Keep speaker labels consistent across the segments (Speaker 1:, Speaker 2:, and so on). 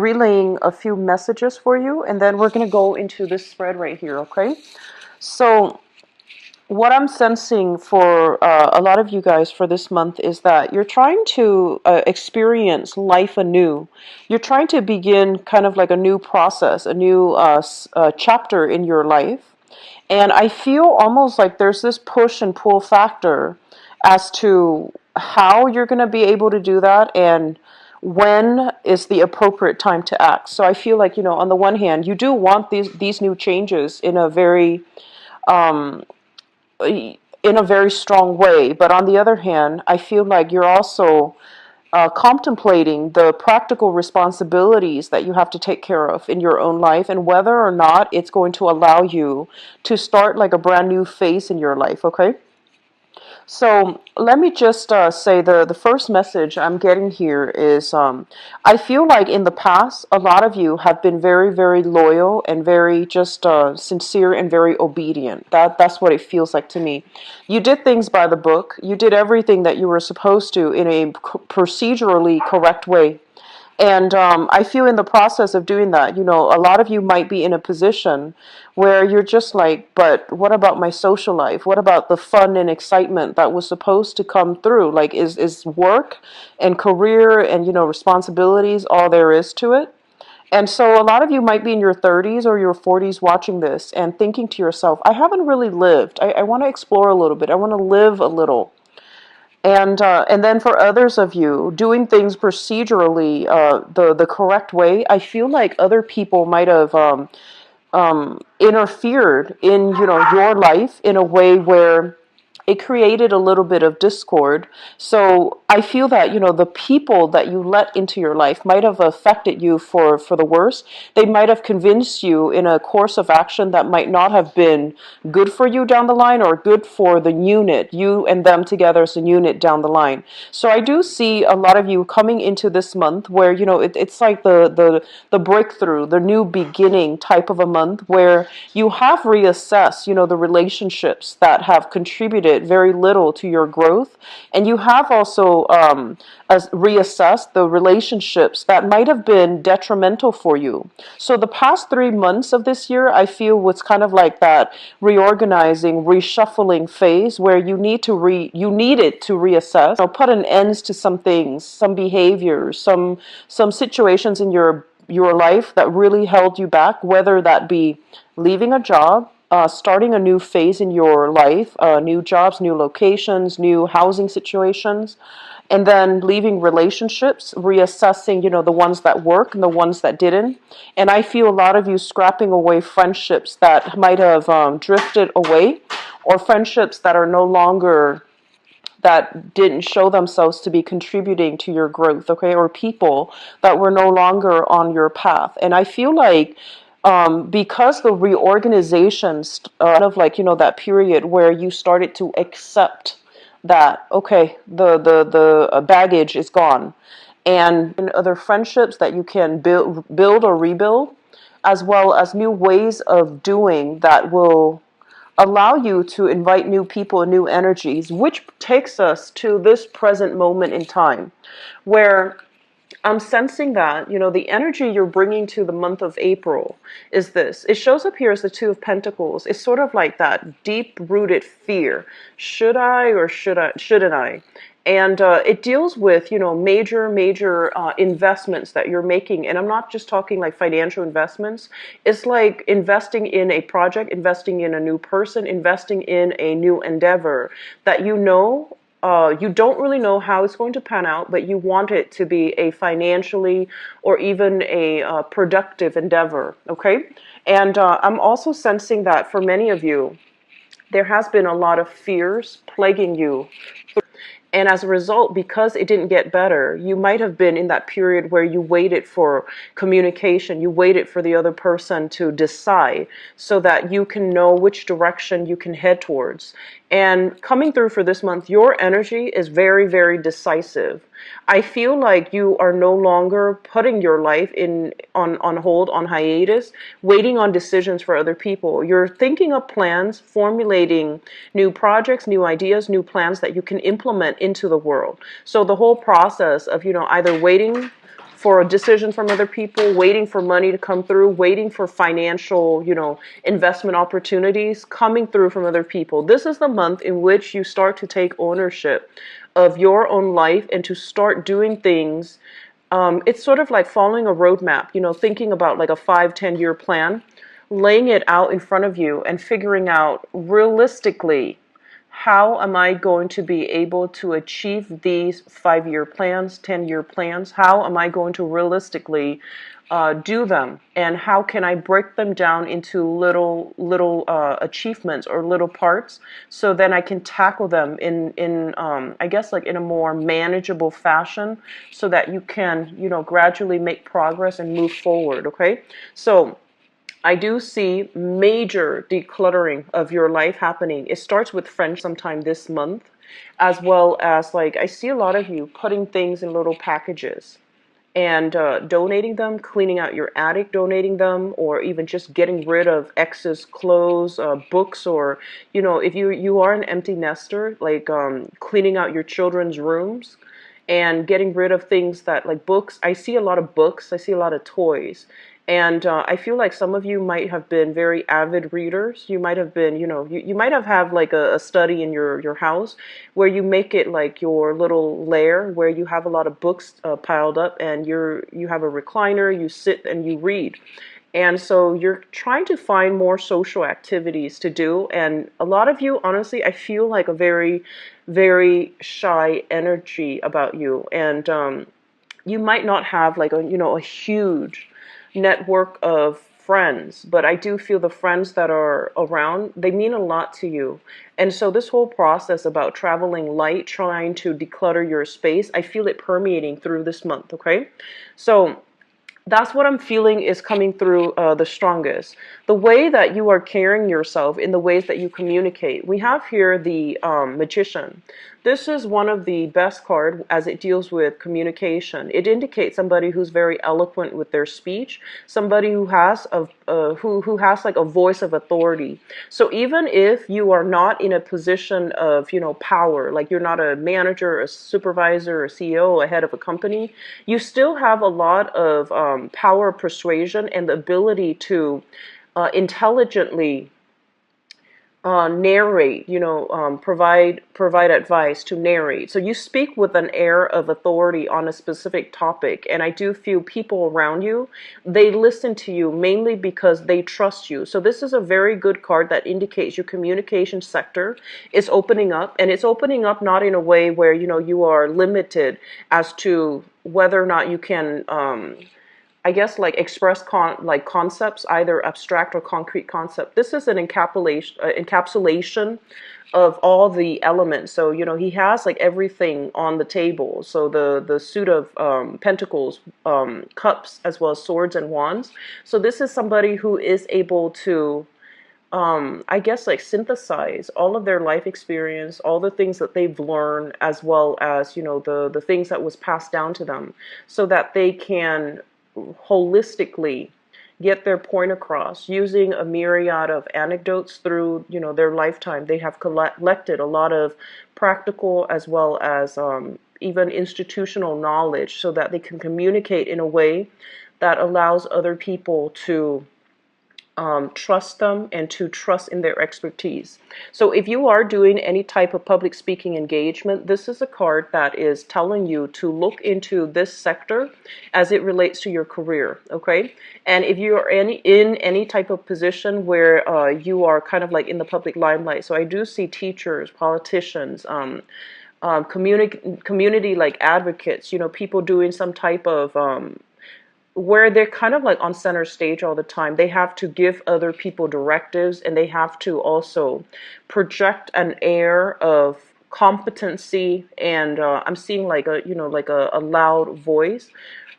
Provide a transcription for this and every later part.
Speaker 1: relaying a few messages for you, and then we're going to go into this spread right here, okay? So what I'm sensing for a lot of you guys for this month is that you're trying to experience life anew. You're trying to begin kind of like a new process, a new chapter in your life. And I feel almost like there's this push and pull factor as to how you're going to be able to do that and when is the appropriate time to act. So I feel like, on the one hand, you do want these new changes um, in a very strong way, but on the other hand, I feel like you're also contemplating the practical responsibilities that you have to take care of in your own life and whether or not it's going to allow you to start like a brand new phase in your life, okay? So let me just say the first message I'm getting here is I feel like in the past, a lot of you have been very, very loyal and very just sincere and very obedient. That's what it feels like to me. You did things by the book. You did everything that you were supposed to in a procedurally correct way. And I feel in the process of doing that, a lot of you might be in a position where you're just like, but what about my social life? What about the fun and excitement that was supposed to come through? Like, is work and career and, responsibilities all there is to it? And so a lot of you might be in your 30s or your 40s watching this and thinking to yourself, I haven't really lived. I want to explore a little bit. I want to live a little. And then for others of you, doing things procedurally the correct way, I feel like other people might have interfered in your life in a way where it created a little bit of discord. So I feel that the people that you let into your life might have affected you for the worse. They might have convinced you in a course of action that might not have been good for you down the line or good for the unit, you and them together as a unit down the line. So I do see a lot of you coming into this month where it's like the breakthrough, the new beginning type of a month where you have reassessed the relationships that have contributed very little to your growth, and you have also reassessed the relationships that might have been detrimental for you. So the past 3 months of this year, I feel was kind of like that reorganizing, reshuffling phase where you needed to reassess, put an end to some things, some behaviors, some situations in your life that really held you back, whether that be leaving a job, starting a new phase in your life, new jobs, new locations, new housing situations, and then leaving relationships, reassessing, the ones that work and the ones that didn't. And I feel a lot of you scrapping away friendships that might have drifted away, or friendships that are no longer that didn't show themselves to be contributing to your growth, okay, or people that were no longer on your path. And I feel like because the reorganizations, of like, that period where you started to accept that, okay, the baggage is gone, and other friendships that you can build or rebuild, as well as new ways of doing that will allow you to invite new people and new energies, which takes us to this present moment in time where I'm sensing that, the energy you're bringing to the month of April is this. It shows up here as the Two of Pentacles. It's sort of like that deep-rooted fear. Should I or shouldn't I? And it deals with, major investments that you're making. And I'm not just talking like financial investments. It's like investing in a project, investing in a new person, investing in a new endeavor that you don't really know how it's going to pan out, but you want it to be a financially or even a productive endeavor, okay? And I'm also sensing that for many of you, there has been a lot of fears plaguing you. And as a result, because it didn't get better, you might have been in that period where you waited for communication, you waited for the other person to decide so that you can know which direction you can head towards. And coming through for this month, your energy is very, very decisive. I feel like you are no longer putting your life on hold, on hiatus, waiting on decisions for other people. You're thinking of plans, formulating new projects, new ideas, new plans that you can implement into the world. So the whole process of, either waiting for a decision from other people, waiting for money to come through, waiting for financial, investment opportunities coming through from other people. This is the month in which you start to take ownership of your own life and to start doing things. It's sort of like following a roadmap, thinking about like a 5, 10 year plan, laying it out in front of you and figuring out realistically, how am I going to be able to achieve these 5 year plans, 10 year plans? How am I going to realistically do them? And how can I break them down into little achievements or little parts, so then I can tackle them in I guess like in a more manageable fashion, so that you can, gradually make progress and move forward. Okay, so I do see major decluttering of your life happening. It starts with friends sometime this month, as well as like I see a lot of you putting things in little packages and donating them, cleaning out your attic, donating them, or even just getting rid of excess clothes, books, or if you are an empty nester, like cleaning out your children's rooms and getting rid of things that like books. I see a lot of books. I see a lot of toys. And I feel like some of you might have been very avid readers. You might have been, you might have like a study in your house where you make it like your little lair where you have a lot of books piled up, and you have a recliner, you sit and you read. And so you're trying to find more social activities to do. And a lot of you, honestly, I feel like a very, very shy energy about you. And you might not have like a huge network of friends, but I do feel the friends that are around, they mean a lot to you. And so this whole process about traveling light, trying to declutter your space, I feel it permeating through this month. Okay, so that's what I'm feeling is coming through the strongest. The way that you are carrying yourself, in the ways that you communicate. We have here the Magician. This is one of the best cards as it deals with communication. It indicates somebody who's very eloquent with their speech, somebody who has who has like a voice of authority. So even if you are not in a position of power, like you're not a manager, a supervisor, a CEO, a head of a company, you still have a lot of power, persuasion, and the ability to intelligently narrate, provide advice, to narrate. So you speak with an air of authority on a specific topic, and I do feel people around you, they listen to you mainly because they trust you. So this is a very good card that indicates your communication sector is opening up, and it's opening up not in a way where you are limited as to whether or not you can I guess like express concepts, either abstract or concrete concept. This is an encapsulation of all the elements. So he has like everything on the table. So the suit of pentacles, cups, as well as swords and wands. So this is somebody who is able to I guess like synthesize all of their life experience, all the things that they've learned, as well as the things that was passed down to them, so that they can holistically get their point across using a myriad of anecdotes through their lifetime. They have collected a lot of practical as well as even institutional knowledge, so that they can communicate in a way that allows other people to trust them and to trust in their expertise. So if you are doing any type of public speaking engagement, this is a card that is telling you to look into this sector as it relates to your career. Okay, and if you are in any type of position where you are kind of like in the public limelight, so I do see teachers, politicians, community like advocates, people doing some type of where they're kind of like on center stage all the time. They have to give other people directives, and they have to also project an air of competency. And I'm seeing like a loud voice.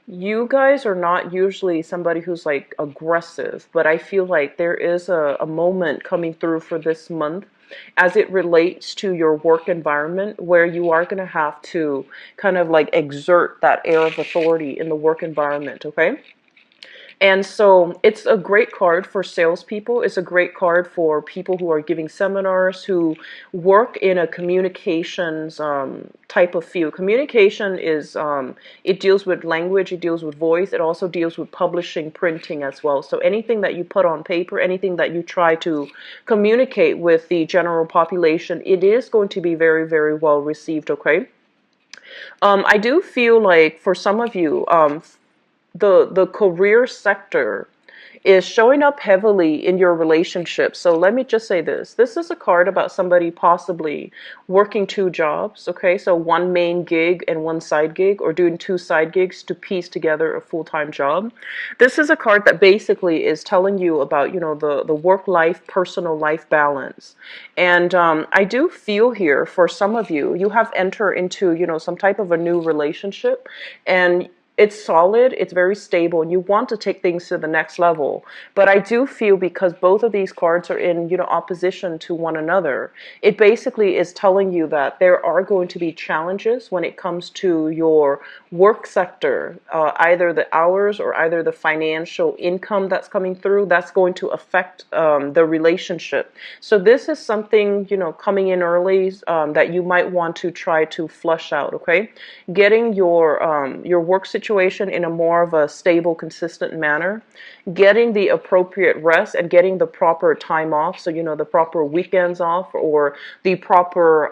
Speaker 1: You guys are not usually somebody who's like aggressive, but I feel like there is a moment coming through for this month as it relates to your work environment, where you are going to have to kind of like exert that air of authority in the work environment. Okay, And so it's a great card for salespeople. It's a great card for people who are giving seminars, who work in a communications type of field. Communication is, it deals with language, it deals with voice, it also deals with publishing, printing as well. So anything that you put on paper, anything that you try to communicate with the general population, it is going to be very, very well received, okay? I do feel like for some of you, the career sector is showing up heavily in your relationship. So let me just say this. This is a card about somebody possibly working two jobs, okay? So one main gig and one side gig, or doing two side gigs to piece together a full-time job. This is a card that basically is telling you about, the work-life, personal life balance. And I do feel here for some of you, you have entered into, some type of a new relationship, and it's solid, it's very stable, and you want to take things to the next level. But I do feel, because both of these cards are in, opposition to one another, it basically is telling you that there are going to be challenges when it comes to your work sector, either the hours or either the financial income that's coming through, that's going to affect the relationship. So this is something, coming in early, that you might want to try to flush out, okay? Getting your work situation in a more of a stable, consistent manner, getting the appropriate rest and getting the proper time off, so the proper weekends off, or the proper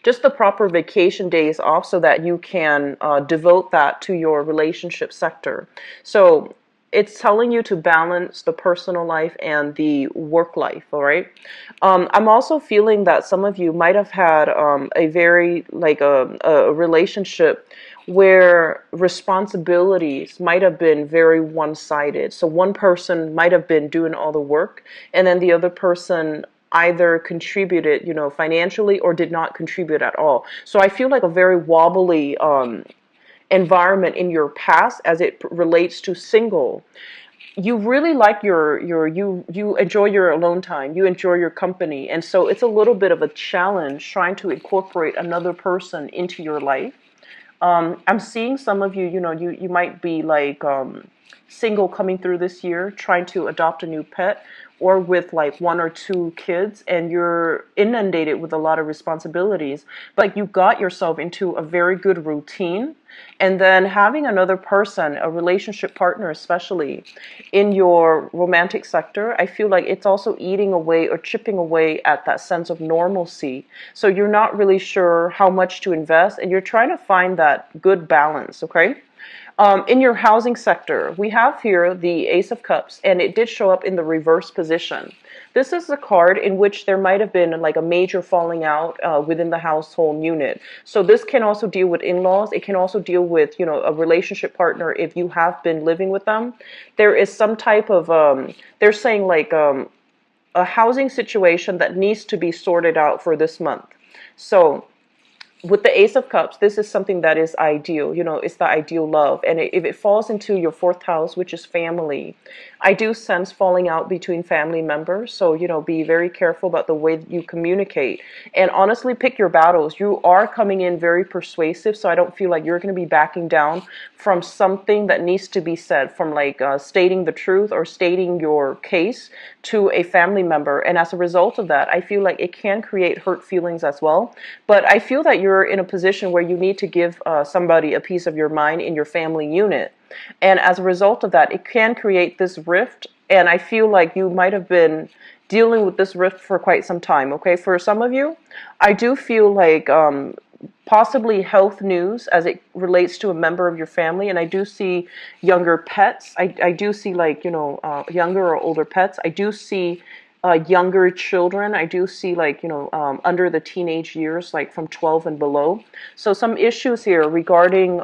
Speaker 1: just the proper vacation days off, so that you can devote that to your relationship sector. So it's telling you to balance the personal life and the work life, all right? I'm also feeling that some of you might have had a very, like a relationship where responsibilities might have been very one-sided. So one person might have been doing all the work, and then the other person either contributed, financially, or did not contribute at all. So I feel like a very wobbly environment in your past as it relates to single. You really like you enjoy your alone time, you enjoy your company, and so it's a little bit of a challenge trying to incorporate another person into your life. I'm seeing some of you, you might be like single coming through this year, trying to adopt a new pet, or with like one or two kids, and you're inundated with a lot of responsibilities. But like, you got yourself into a very good routine, and then having another person, a relationship partner especially, in your romantic sector, I feel like it's also eating away or chipping away at that sense of normalcy. So you're not really sure how much to invest, and you're trying to find that good balance, okay? In your housing sector, we have here the Ace of Cups, and it did show up in the reverse position. This is a card in which there might have been like a major falling out within the household unit. So this can also deal with in-laws. It can also deal with, a relationship partner if you have been living with them. There is some type of, they're saying like a housing situation that needs to be sorted out for this month. So with the Ace of Cups, this is something that is ideal. It's the ideal love. And if it falls into your fourth house, which is family, I do sense falling out between family members. So, be very careful about the way that you communicate. And honestly, pick your battles. You are coming in very persuasive, so I don't feel like you're going to be backing down from something that needs to be said, from like stating the truth or stating your case to a family member. And as a result of that, I feel like it can create hurt feelings as well. But I feel that you're in a position where you need to give somebody a piece of your mind in your family unit. And as a result of that, it can create this rift. And I feel like you might have been dealing with this rift for quite some time, okay? For some of you, I do feel like possibly health news as it relates to a member of your family. And I do see younger pets. I do see like, younger or older pets. I do see younger children. I do see like, under the teenage years, like from 12 and below. So some issues here regarding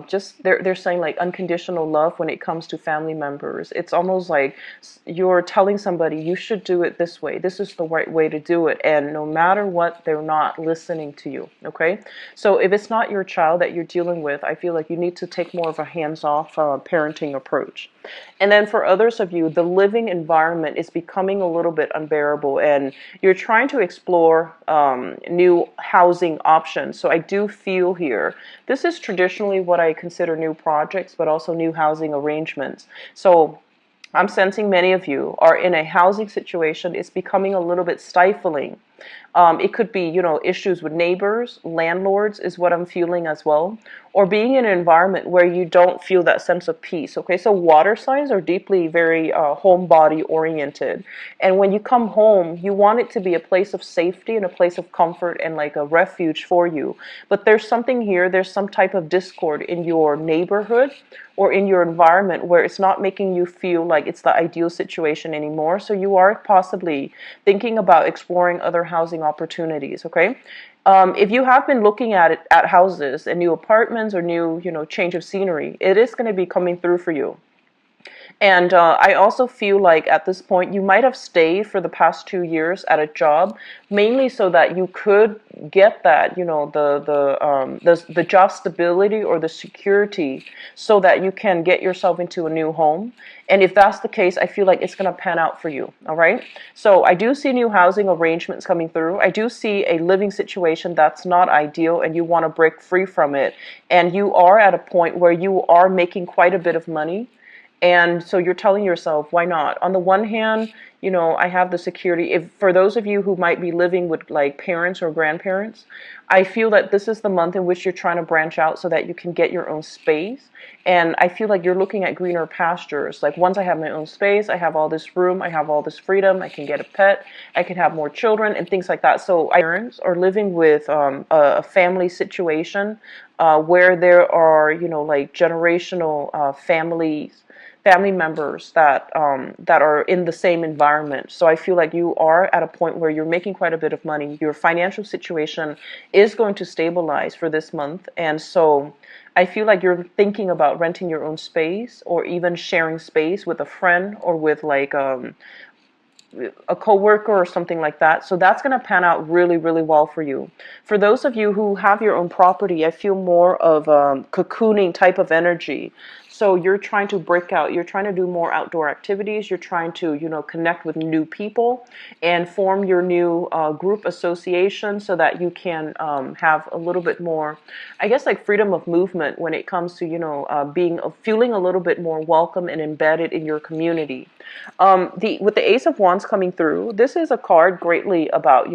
Speaker 1: just they're saying like unconditional love when it comes to family members. It's almost like you're telling somebody you should do it this way. This is the right way to do it. And no matter what, they're not listening to you. Okay. So if it's not your child that you're dealing with, I feel like you need to take more of a hands-off parenting approach. And then for others of you, the living environment is becoming a little bit unbearable, and you're trying to explore new housing options. So I do feel here, this this is traditionally what I consider new projects, but also new housing arrangements. So I'm sensing many of you are in a housing situation. It's becoming a little bit stifling. It could be, issues with neighbors, landlords is what I'm feeling as well, or being in an environment where you don't feel that sense of peace. Okay, so water signs are deeply very home body oriented. And when you come home, you want it to be a place of safety and a place of comfort and like a refuge for you. But there's something here, there's some type of discord in your neighborhood or in your environment where it's not making you feel like it's the ideal situation anymore. So you are possibly thinking about exploring other housing opportunities, okay? If you have been looking at houses and new apartments or new, change of scenery, it is going to be coming through for you. And I also feel like at this point you might have stayed for the past 2 years at a job, mainly so that you could get that, the job stability or the security, so that you can get yourself into a new home. And if that's the case, I feel like it's going to pan out for you. All right. So I do see new housing arrangements coming through. I do see a living situation that's not ideal, and you want to break free from it. And you are at a point where you are making quite a bit of money. And so you're telling yourself, why not? On the one hand, I have the security. If for those of you who might be living with like parents or grandparents, I feel that this is the month in which you're trying to branch out so that you can get your own space. And I feel like you're looking at greener pastures. Like once I have my own space, I have all this room, I have all this freedom, I can get a pet, I can have more children and things like that. So parents are living with a family situation where there are, like generational family members that are in the same environment. So I feel like you are at a point where you're making quite a bit of money. Your financial situation is going to stabilize for this month. And so I feel like you're thinking about renting your own space or even sharing space with a friend or with like a coworker or something like that. So that's going to pan out really, really well for you. For those of you who have your own property, I feel more of a cocooning type of energy. So you're trying to break out, you're trying to do more outdoor activities, you're trying to, connect with new people and form your new group association so that you can have a little bit more, I guess, like freedom of movement when it comes to, feeling a little bit more welcome and embedded in your community. With the Ace of Wands coming through, this is a card greatly about,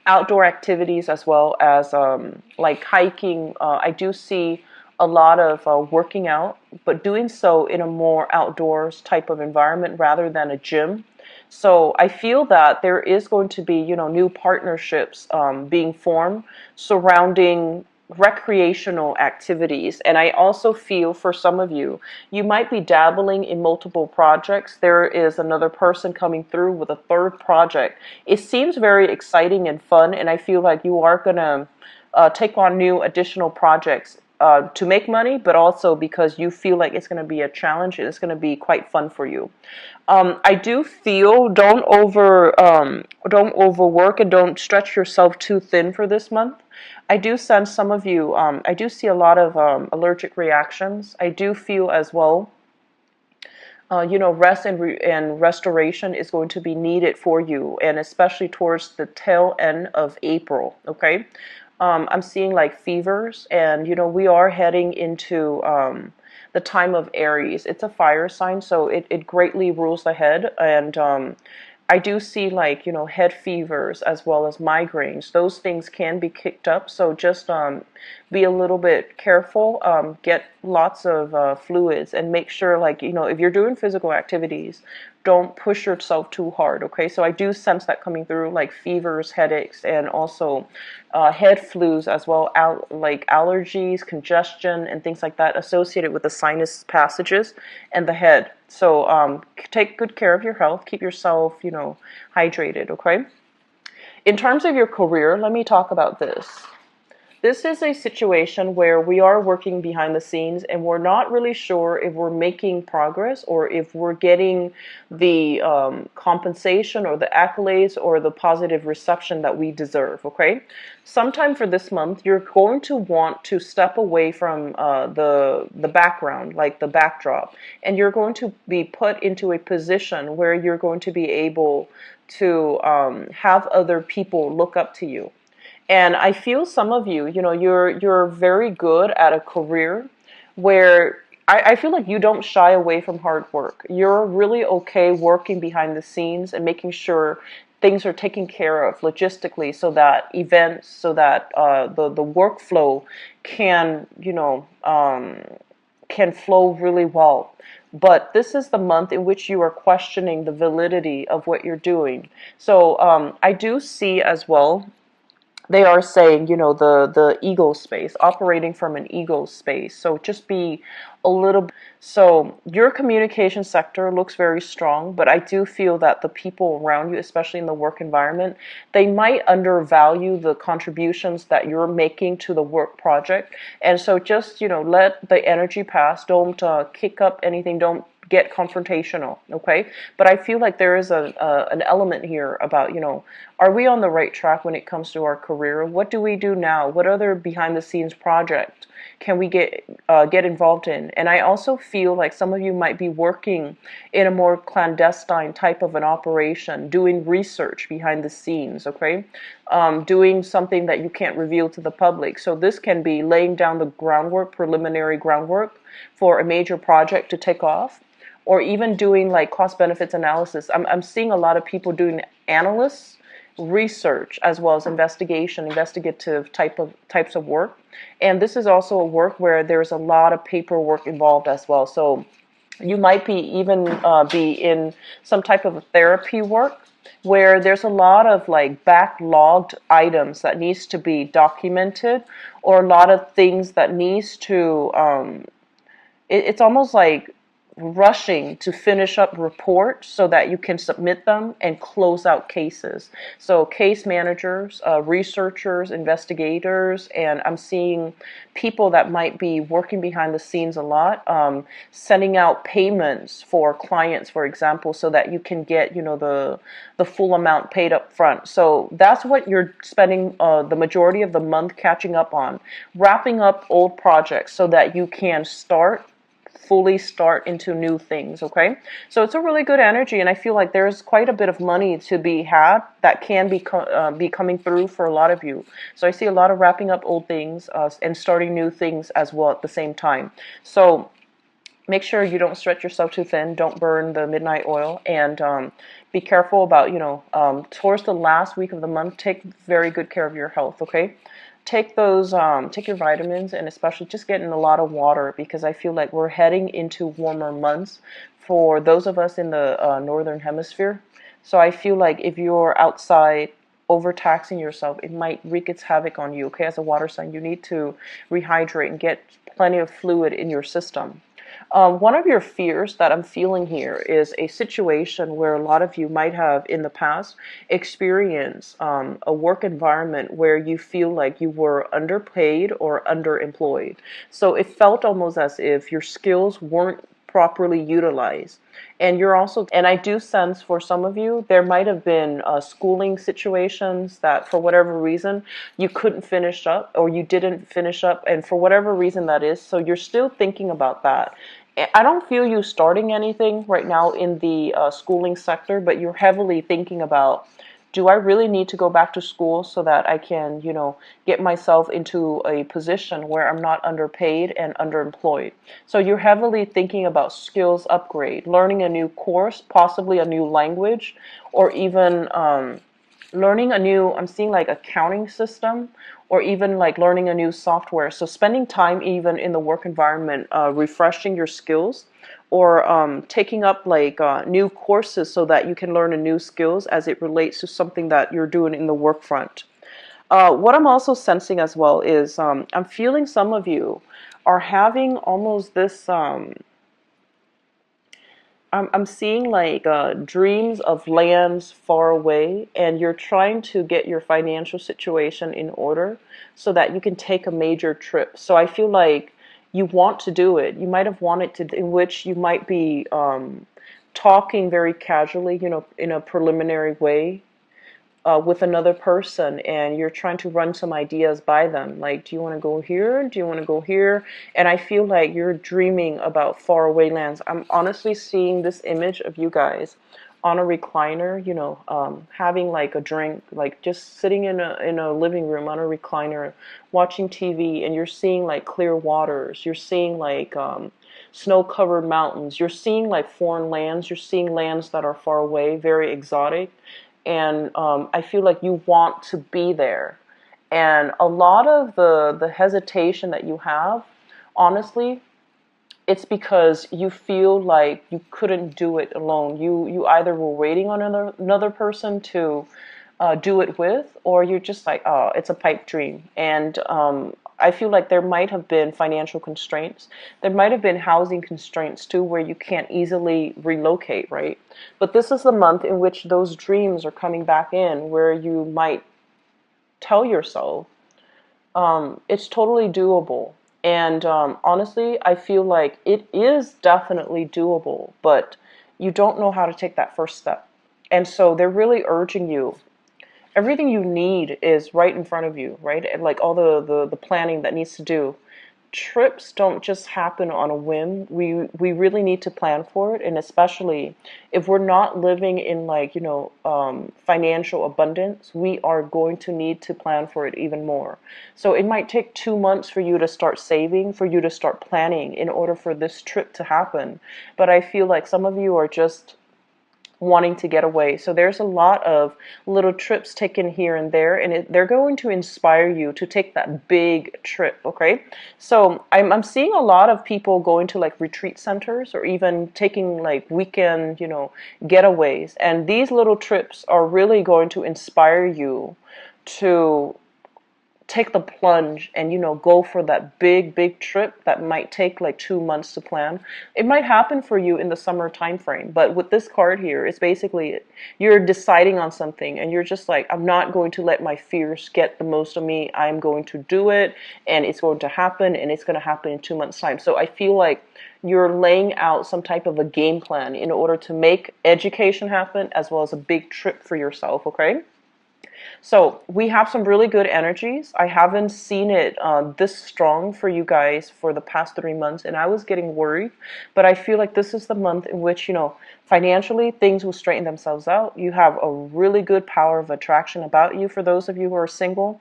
Speaker 1: outdoor activities as well as like hiking. I do see a lot of working out, but doing so in a more outdoors type of environment rather than a gym. So I feel that there is going to be, new partnerships being formed surrounding recreational activities. And I also feel for some of you, you might be dabbling in multiple projects. There is another person coming through with a third project. It seems very exciting and fun, and I feel like you are going to take on new additional projects to make money, but also because you feel like it's going to be a challenge and it's going to be quite fun for you. I do feel don't overwork and don't stretch yourself too thin for this month. I do sense some of you, I do see a lot of allergic reactions. I do feel as well, rest and restoration is going to be needed for you, and especially towards the tail end of April, okay? I'm seeing like fevers, and, we are heading into the time of Aries. It's a fire sign, so it greatly rules the head, and I do see like, head fevers as well as migraines. Those things can be kicked up. So just be a little bit careful, get lots of fluids, and make sure like, if you're doing physical activities, don't push yourself too hard. Okay. So I do sense that coming through, like fevers, headaches, and also head flus as well, like allergies, congestion, and things like that associated with the sinus passages and the head. So take good care of your health. Keep yourself, hydrated, okay? In terms of your career, let me talk about this. This is a situation where we are working behind the scenes and we're not really sure if we're making progress or if we're getting the compensation or the accolades or the positive reception that we deserve, okay? Sometime for this month, you're going to want to step away from the background, like the backdrop, and you're going to be put into a position where you're going to be able to have other people look up to you. And I feel some of you, you're very good at a career where I feel like you don't shy away from hard work. You're really okay working behind the scenes and making sure things are taken care of logistically, so that events, so that the workflow can, can flow really well. But this is the month in which you are questioning the validity of what you're doing. So I do see as well, they are saying, the ego space, operating from an ego space. So just be a little. So your communication sector looks very strong, but I do feel that the people around you, especially in the work environment, they might undervalue the contributions that you're making to the work project. And so just, let the energy pass. Don't kick up anything. Don't get confrontational, okay? But I feel like there is an element here about, are we on the right track when it comes to our career? What do we do now? What other behind the scenes project can we get involved in? And I also feel like some of you might be working in a more clandestine type of an operation, doing research behind the scenes, okay? Doing something that you can't reveal to the public. So this can be laying down the groundwork, preliminary groundwork for a major project to take off, or even doing like cost benefits analysis. I'm seeing a lot of people doing analysts, research, as well as investigative types of work. And this is also a work where there's a lot of paperwork involved as well. So you might be even be in some type of therapy work where there's a lot of like backlogged items that needs to be documented, or a lot of things that needs to it's almost like rushing to finish up reports so that you can submit them and close out cases. So case managers, researchers, investigators, and I'm seeing people that might be working behind the scenes a lot, sending out payments for clients, for example, so that you can get, the full amount paid up front. So that's what you're spending the majority of the month catching up on, wrapping up old projects so that you can fully start into new things, okay? So it's a really good energy, and I feel like there's quite a bit of money to be had that can be coming through for a lot of you. So I see a lot of wrapping up old things and starting new things as well at the same time. So make sure you don't stretch yourself too thin. Don't burn the midnight oil, and be careful about, towards the last week of the month, take very good care of your health, okay? Take your vitamins, and especially just get in a lot of water, because I feel like we're heading into warmer months for those of us in the northern hemisphere. So I feel like if you're outside overtaxing yourself, it might wreak its havoc on you, okay? As a water sign, you need to rehydrate and get plenty of fluid in your system. One of your fears that I'm feeling here is a situation where a lot of you might have in the past experienced a work environment where you feel like you were underpaid or underemployed. So it felt almost as if your skills weren't properly utilized. And I do sense for some of you, there might have been schooling situations that for whatever reason you couldn't finish up, or you didn't finish up, and for whatever reason that is, so you're still thinking about that. I don't feel you starting anything right now in the schooling sector, but you're heavily thinking about, do I really need to go back to school so that I can, get myself into a position where I'm not underpaid and underemployed? So you're heavily thinking about skills upgrade, learning a new course, possibly a new language, or even learning a new, I'm seeing like accounting system, or even like learning a new software. So spending time even in the work environment, refreshing your skills, or taking up like new courses so that you can learn a new skills as it relates to something that you're doing in the work front. What I'm also sensing as well is I'm feeling some of you are having almost this I'm seeing like dreams of lands far away, and you're trying to get your financial situation in order so that you can take a major trip. So I feel like you want to do it. You might have wanted to, in which you might be talking very casually, in a preliminary way with another person, and you're trying to run some ideas by them. Like, do you want to go here? Do you want to go here? And I feel like you're dreaming about faraway lands. I'm honestly seeing this image of you guys on a recliner, you know, having like a drink, like just sitting in a living room on a recliner, watching TV, and you're seeing like clear waters, you're seeing like snow-covered mountains, you're seeing like foreign lands, you're seeing lands that are far away, very exotic, and I feel like you want to be there. And a lot of the hesitation that you have, honestly, it's because you feel like you couldn't do it alone. You either were waiting on another person to do it with, or you're just like, oh, it's a pipe dream. And I feel like there might have been financial constraints. There might have been housing constraints too, where you can't easily relocate, right? But this is the month in which those dreams are coming back in, where you might tell yourself, it's totally doable. And honestly, I feel like it is definitely doable, but you don't know how to take that first step. And so they're really urging you. Everything you need is right in front of you, right? And like all the planning that needs to do. Trips don't just happen on a whim. We really need to plan for it, and especially if we're not living in like, you know, financial abundance, we are going to need to plan for it even more. So it might take 2 months for you to start saving, for you to start planning in order for this trip to happen. But I feel like some of you are just wanting to get away. So there's a lot of little trips taken here and there, and they're going to inspire you to take that big trip, okay? So I'm seeing a lot of people going to like retreat centers or even taking like weekend, you know, getaways. And these little trips are really going to inspire you to take the plunge and, you know, go for that big trip that might take like 2 months to plan. It might happen for you in the summer time frame, but with this card here, it's basically you're deciding on something and you're just like, I'm not going to let my fears get the most of me. I'm going to do it, and it's going to happen, and it's going to happen in 2 months time. So I feel like you're laying out some type of a game plan in order to make education happen as well as a big trip for yourself, okay? So we have some really good energies. I haven't seen it this strong for you guys for the past 3 months, and I was getting worried. But I feel like this is the month in which, you know, financially things will straighten themselves out. You have a really good power of attraction about you. For those of you who are single,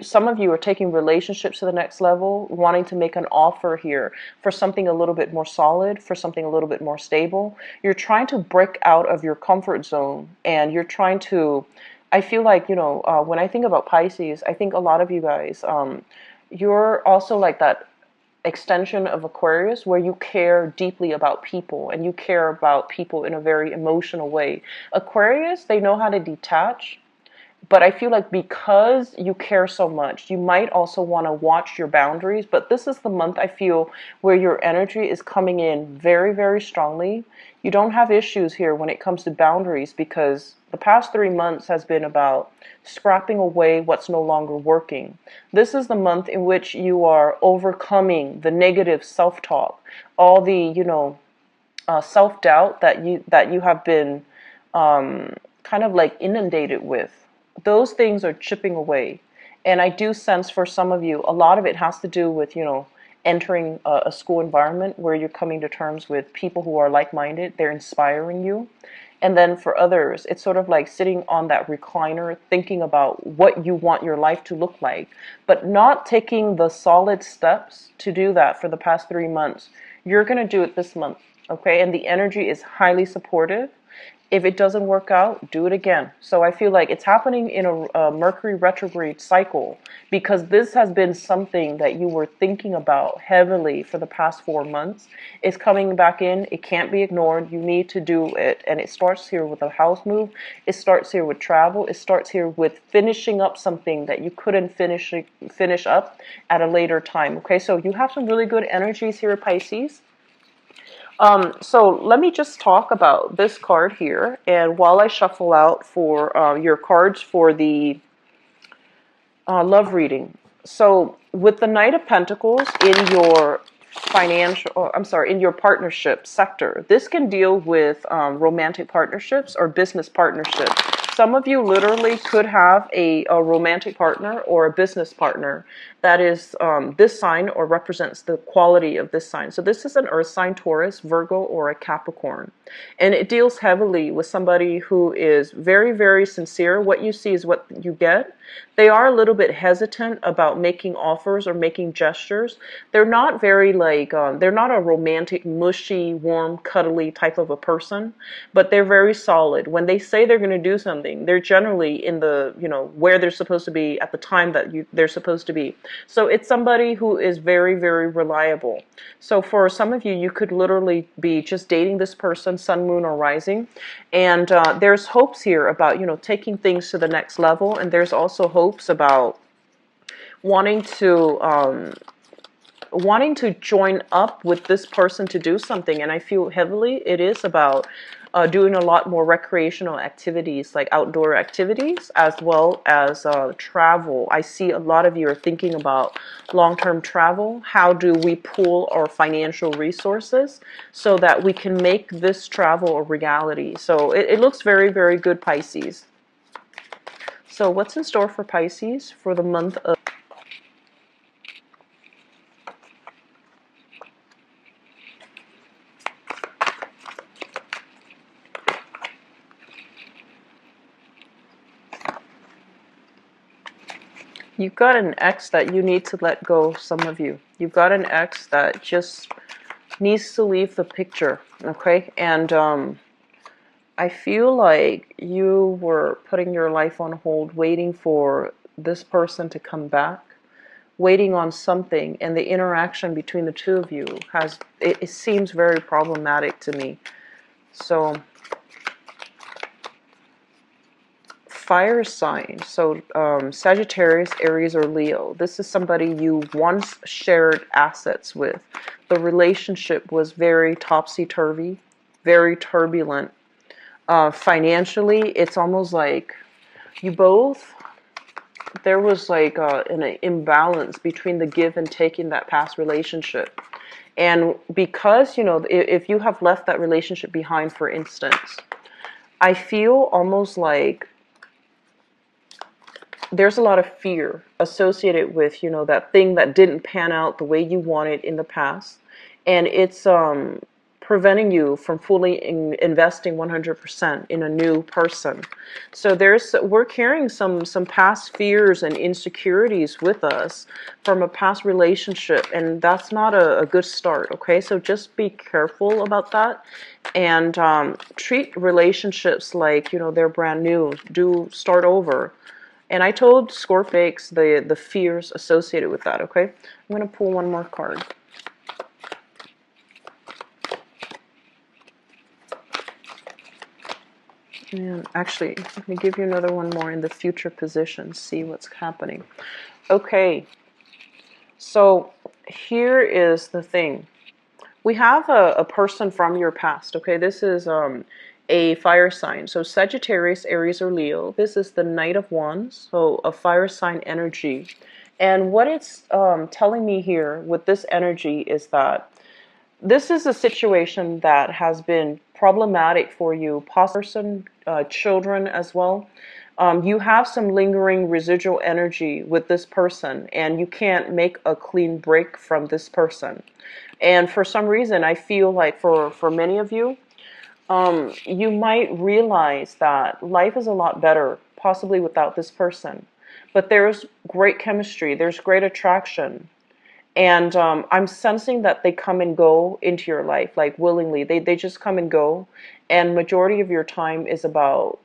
Speaker 1: some of you are taking relationships to the next level, wanting to make an offer here for something a little bit more solid, for something a little bit more stable. You're trying to break out of your comfort zone, and you're trying to, I feel like, you know, when I think about Pisces, I think a lot of you guys, you're also like that extension of Aquarius where you care deeply about people and you care about people in a very emotional way. Aquarius, they know how to detach. But I feel like because you care so much, you might also want to watch your boundaries. But this is the month, I feel, where your energy is coming in very strongly. You don't have issues here when it comes to boundaries, because the past 3 months has been about scrapping away what's no longer working. This is the month in which you are overcoming the negative self-talk, all the, you know, self-doubt that you have been kind of like inundated with. Those things are chipping away. And I do sense for some of you, a lot of it has to do with, you know, entering a school environment where you're coming to terms with people who are like-minded. They're inspiring you. And then for others, it's sort of like sitting on that recliner, thinking about what you want your life to look like, but not taking the solid steps to do that for the past 3 months. You're going to do it this month, okay? And the energy is highly supportive. If it doesn't work out, do it again. So I feel like it's happening in a Mercury retrograde cycle, because this has been something that you were thinking about heavily for the past 4 months. It's coming back in. It can't be ignored. You need to do it. And it starts here with a house move. It starts here with travel. It starts here with finishing up something that you couldn't finish up at a later time. Okay, so you have some really good energies here, Pisces. So let me just talk about this card here, and while I shuffle out for your cards for the love reading. So with the Knight of Pentacles in your in your partnership sector, this can deal with romantic partnerships or business partnerships. some of you literally could have a romantic partner or a business partner that is this sign or represents the quality of this sign. So this is an earth sign, Taurus, Virgo, or a Capricorn. And it deals heavily with somebody who is very, very sincere. What you see is what you get. They are a little bit hesitant about making offers or making gestures. They're not very they're not a romantic, mushy, warm, cuddly type of a person, but they're very solid. When they say they're going to do something, they're generally in the, where they're supposed to be at the time that they're supposed to be. So it's somebody who is very, very reliable. So for some of you, you could literally be just dating this person, sun, moon, or rising. And there's hopes here about, taking things to the next level. And there's also hopes about wanting to join up with this person to do something. And I feel heavily it is about doing a lot more recreational activities, like outdoor activities, as well as travel. I see a lot of you are thinking about long-term travel. How do we pool our financial resources so that we can make this travel a reality? So it looks very, very good, Pisces. So what's in store for Pisces for the month of... You've got an ex that you need to let go, some of you. You've got an ex that just needs to leave the picture, okay? And I feel like you were putting your life on hold, waiting for this person to come back, waiting on something, and the interaction between the two of you it seems very problematic to me. So... fire sign, so Sagittarius, Aries, or Leo. This is somebody you once shared assets with. The relationship was very topsy-turvy, very turbulent. Financially, it's almost like you both, there was like an imbalance between the give and take in that past relationship. And because, if you have left that relationship behind, for instance, I feel almost like there's a lot of fear associated with, that thing that didn't pan out the way you wanted in the past. And it's preventing you from fully investing 100% in a new person. So we're carrying some past fears and insecurities with us from a past relationship. And that's not a good start, okay? So just be careful about that. And treat relationships like, they're brand new. Do start over. And I told Scorpix the fears associated with that, okay? I'm going to pull one more card. And actually, I'm going to give you another one more in the future position, see what's happening. Okay, so here is the thing. We have a person from your past, okay? This is a fire sign. So Sagittarius, Aries, or Leo. This is the Knight of Wands, so a fire sign energy. And what it's telling me here with this energy is that this is a situation that has been problematic for you, person, children as well. You have some lingering residual energy with this person, and you can't make a clean break from this person. And for some reason, I feel like for many of you, you might realize that life is a lot better, possibly without this person. But there's great chemistry, there's great attraction. And I'm sensing that they come and go into your life, like willingly. They just come and go. And majority of your time is about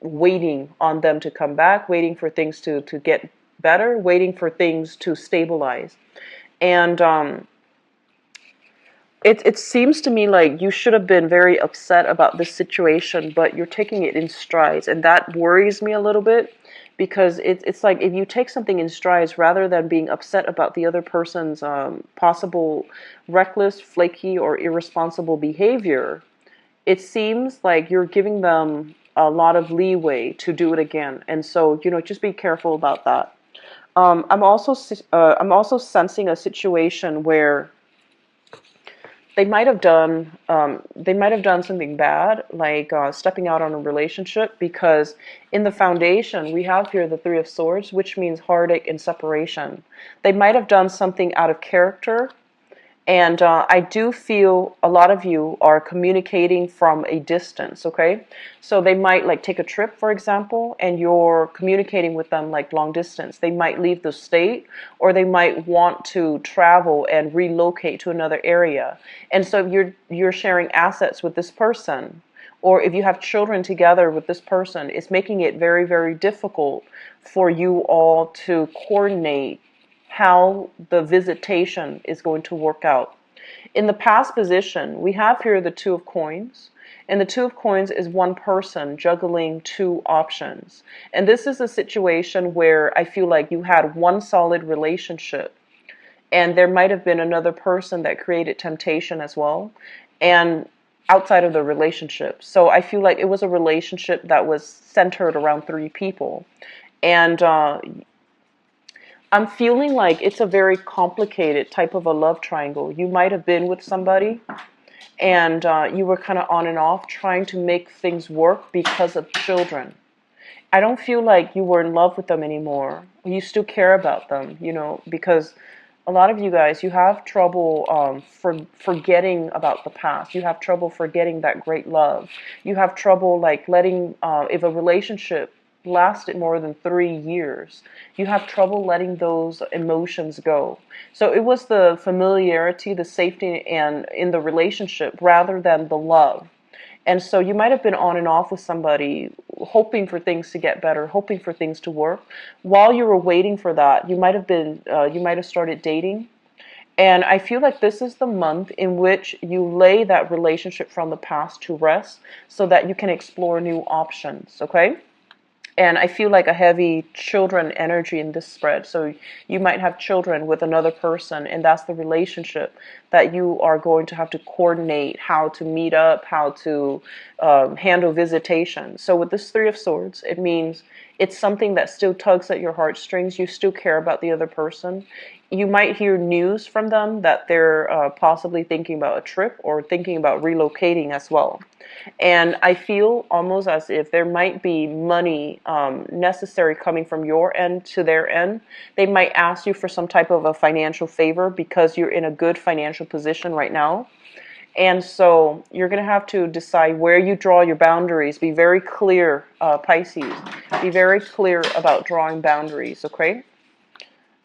Speaker 1: waiting on them to come back, waiting for things to get better, waiting for things to stabilize. And it seems to me like you should have been very upset about this situation, but you're taking it in strides. And that worries me a little bit. Because it's like if you take something in strides rather than being upset about the other person's possible reckless, flaky, or irresponsible behavior, it seems like you're giving them a lot of leeway to do it again. And so, just be careful about that. I'm also sensing a situation where they might have done something bad, like stepping out on a relationship, because in the foundation we have here the Three of Swords, which means heartache and separation. They might have done something out of character. And I do feel a lot of you are communicating from a distance, okay? So they might like take a trip, for example, and you're communicating with them like long distance. They might leave the state, or they might want to travel and relocate to another area. And so you're sharing assets with this person. Or if you have children together with this person, it's making it very, very difficult for you all to coordinate how the visitation is going to work out. In the past position, we have here the Two of Coins. And the Two of Coins is one person juggling two options. And this is a situation where I feel like you had one solid relationship, and there might have been another person that created temptation as well, and outside of the relationship. So I feel like it was a relationship that was centered around three people. And I'm feeling like it's a very complicated type of a love triangle. You might have been with somebody, and you were kind of on and off trying to make things work because of children. I don't feel like you were in love with them anymore. You still care about them, because a lot of you guys, you have trouble forgetting about the past. You have trouble forgetting that great love. You have trouble like letting, if a relationship lasted more than 3 years, you have trouble letting those emotions go. So it was the familiarity, the safety, and in the relationship rather than the love. And so you might have been on and off with somebody, hoping for things to get better, hoping for things to work. While you were waiting for that, you might have started dating. And I feel like this is the month in which you lay that relationship from the past to rest so that you can explore new options, okay? And I feel like a heavy children energy in this spread. So you might have children with another person, and that's the relationship that you are going to have to coordinate how to meet up, how to handle visitation. So with this Three of Swords, it means it's something that still tugs at your heartstrings. You still care about the other person. You might hear news from them that they're possibly thinking about a trip or thinking about relocating as well. And I feel almost as if there might be money necessary coming from your end to their end. They might ask you for some type of a financial favor because you're in a good financial position right now. And so you're going to have to decide where you draw your boundaries. Be very clear, Pisces. Be very clear about drawing boundaries, okay?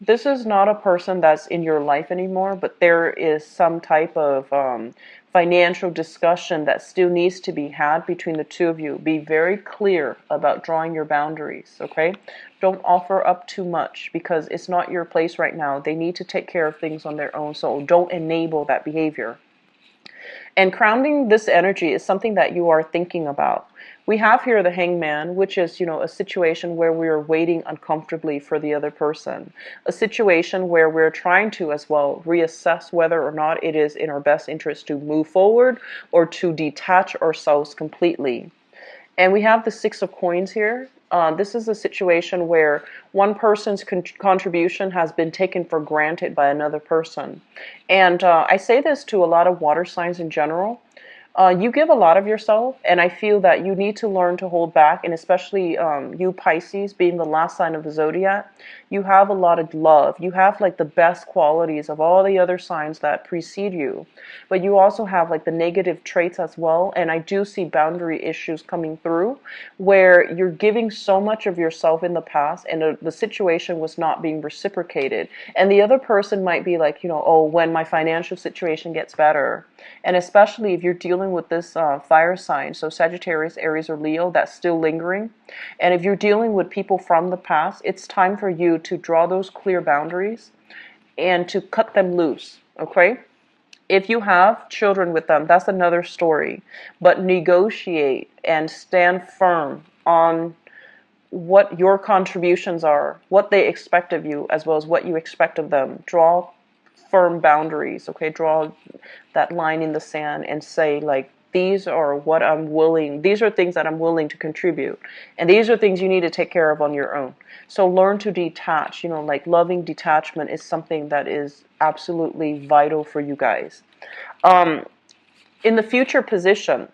Speaker 1: This is not a person that's in your life anymore, but there is some type of financial discussion that still needs to be had between the two of you. Be very clear about drawing your boundaries, okay? Don't offer up too much because it's not your place right now. They need to take care of things on their own, so don't enable that behavior. And grounding this energy is something that you are thinking about. We have here the Hangman, which is, a situation where we are waiting uncomfortably for the other person. A situation where we're trying to, as well, reassess whether or not it is in our best interest to move forward or to detach ourselves completely. And we have the Six of Coins here. This is a situation where one person's contribution has been taken for granted by another person. And I say this to a lot of water signs in general. You give a lot of yourself, and I feel that you need to learn to hold back, and especially you Pisces, being the last sign of the zodiac, you have a lot of love. You have like the best qualities of all the other signs that precede you, but you also have like the negative traits as well, and I do see boundary issues coming through where you're giving so much of yourself in the past, and the situation was not being reciprocated, and the other person might be like, oh, when my financial situation gets better. And especially if you're dealing with this fire sign, so Sagittarius, Aries, or Leo, that's still lingering. And if you're dealing with people from the past, it's time for you to draw those clear boundaries and to cut them loose, okay? If you have children with them, that's another story. But negotiate and stand firm on what your contributions are, what they expect of you, as well as what you expect of them. Draw firm boundaries, okay? Draw that line in the sand and say, like, these are what I'm willing, these are things that I'm willing to contribute. And these are things you need to take care of on your own. So learn to detach, like loving detachment is something that is absolutely vital for you guys. In the future position,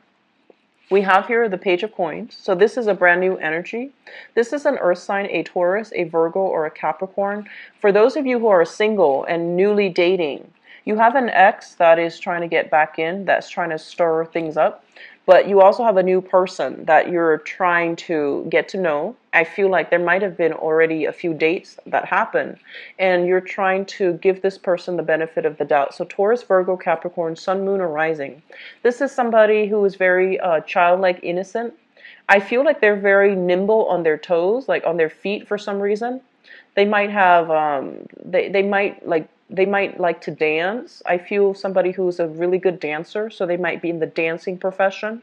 Speaker 1: we have here the Page of Coins. So this is a brand new energy. This is an earth sign, a Taurus, a Virgo, or a Capricorn. For those of you who are single and newly dating, you have an ex that is trying to get back in, that's trying to stir things up. But you also have a new person that you're trying to get to know. I feel like there might have been already a few dates that happened, and you're trying to give this person the benefit of the doubt. So Taurus, Virgo, Capricorn, Sun, Moon, or Rising. This is somebody who is very childlike, innocent. I feel like they're very nimble on their toes, like on their feet for some reason. They might have, they might like to dance. I feel somebody who's a really good dancer, so they might be in the dancing profession.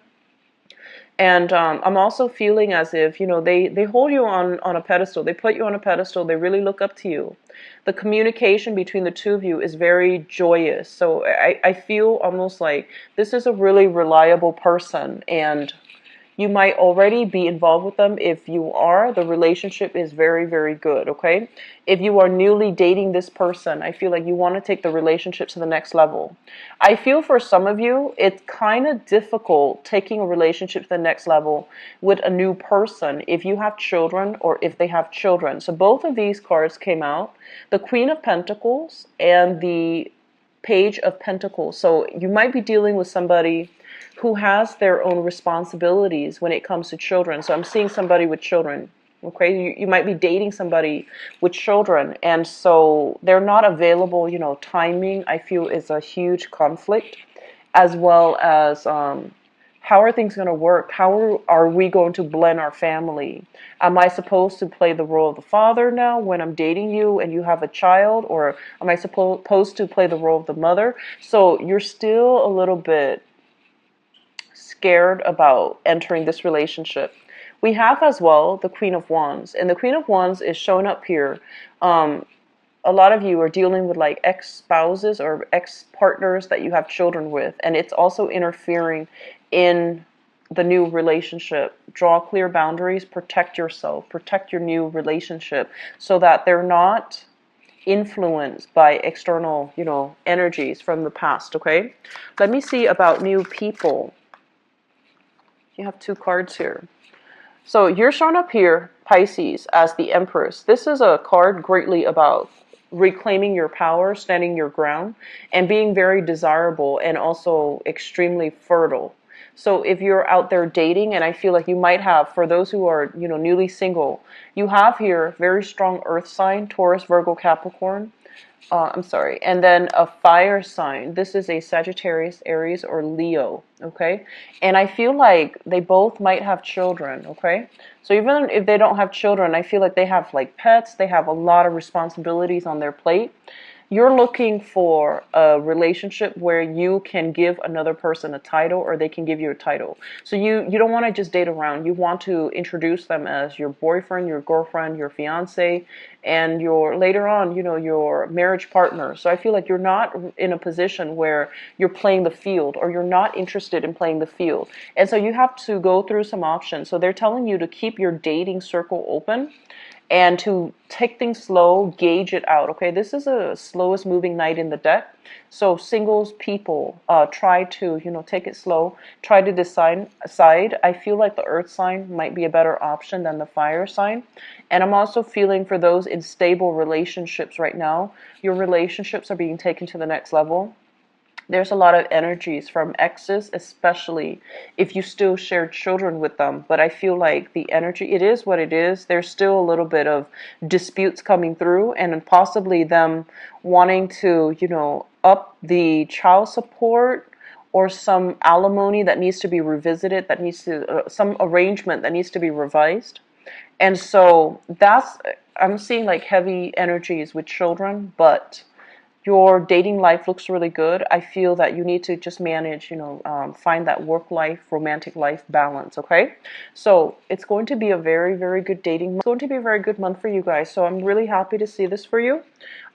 Speaker 1: And I'm also feeling as if, they hold you on a pedestal. They put you on a pedestal. They really look up to you. The communication between the two of you is very joyous. So I feel almost like this is a really reliable person, and you might already be involved with them. If you are, the relationship is very, very good, okay? If you are newly dating this person, I feel like you want to take the relationship to the next level. I feel for some of you, it's kind of difficult taking a relationship to the next level with a new person if you have children or if they have children. So both of these cards came out, the Queen of Pentacles and the Page of Pentacles. So you might be dealing with somebody who has their own responsibilities when it comes to children. So I'm seeing somebody with children. Okay, you might be dating somebody with children, and so they're not available. Timing, I feel, is a huge conflict, as well as how are things going to work? How are we going to blend our family? Am I supposed to play the role of the father now when I'm dating you and you have a child, or am I supposed to play the role of the mother? So you're still a little bit scared about entering this relationship. We have as well the Queen of Wands, and the Queen of Wands is showing up here. A lot of you are dealing with like ex-spouses or ex-partners that you have children with, and it's also interfering in the new relationship. Draw clear boundaries, protect yourself, protect your new relationship so that they're not influenced by external, energies from the past, okay? Let me see about new people. You have two cards here. So you're shown up here, Pisces, as the Empress. This is a card greatly about reclaiming your power, standing your ground, and being very desirable and also extremely fertile. So if you're out there dating, and I feel like you might have, for those who are, newly single, you have here very strong earth sign, Taurus, Virgo, Capricorn. I'm sorry, and then a fire sign. This is a Sagittarius, Aries, or Leo, okay? And I feel like they both might have children, okay? So even if they don't have children, I feel like they have like pets, they have a lot of responsibilities on their plate. You're looking for a relationship where you can give another person a title, or they can give you a title. So you don't want to just date around. You want to introduce them as your boyfriend, your girlfriend, your fiance, and your later on, your marriage partner. So I feel like you're not in a position where you're playing the field, or you're not interested in playing the field. And so you have to go through some options. So they're telling you to keep your dating circle open and to take things slow, gauge it out, okay? This is a slowest moving knight in the deck. So singles people, try to, take it slow. Try to decide. I feel like the earth sign might be a better option than the fire sign. And I'm also feeling for those in stable relationships right now, your relationships are being taken to the next level. There's a lot of energies from exes, especially if you still share children with them. But I feel like the energy, it is what it is. There's still a little bit of disputes coming through, and possibly them wanting to, up the child support, or some alimony that needs to be revisited, that needs to, some arrangement that needs to be revised. And so I'm seeing like heavy energies with children, but Your dating life looks really good. I feel that you need to just manage, find that work life, romantic life balance, okay? So it's going to be a very, very good dating month. It's going to be a very good month for you guys. So I'm really happy to see this for you.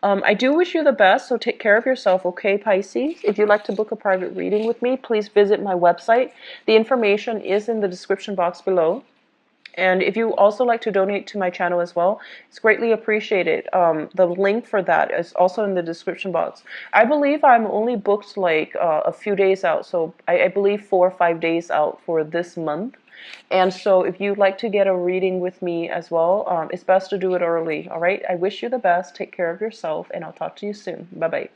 Speaker 1: I do wish you the best, so take care of yourself, okay, Pisces? If you'd like to book a private reading with me, please visit my website. The information is in the description box below. And if you also like to donate to my channel as well, it's greatly appreciated. The link for that is also in the description box. I believe I'm only booked like a few days out, so I believe 4 or 5 days out for this month. And so if you'd like to get a reading with me as well, it's best to do it early, all right? I wish you the best. Take care of yourself, and I'll talk to you soon. Bye-bye.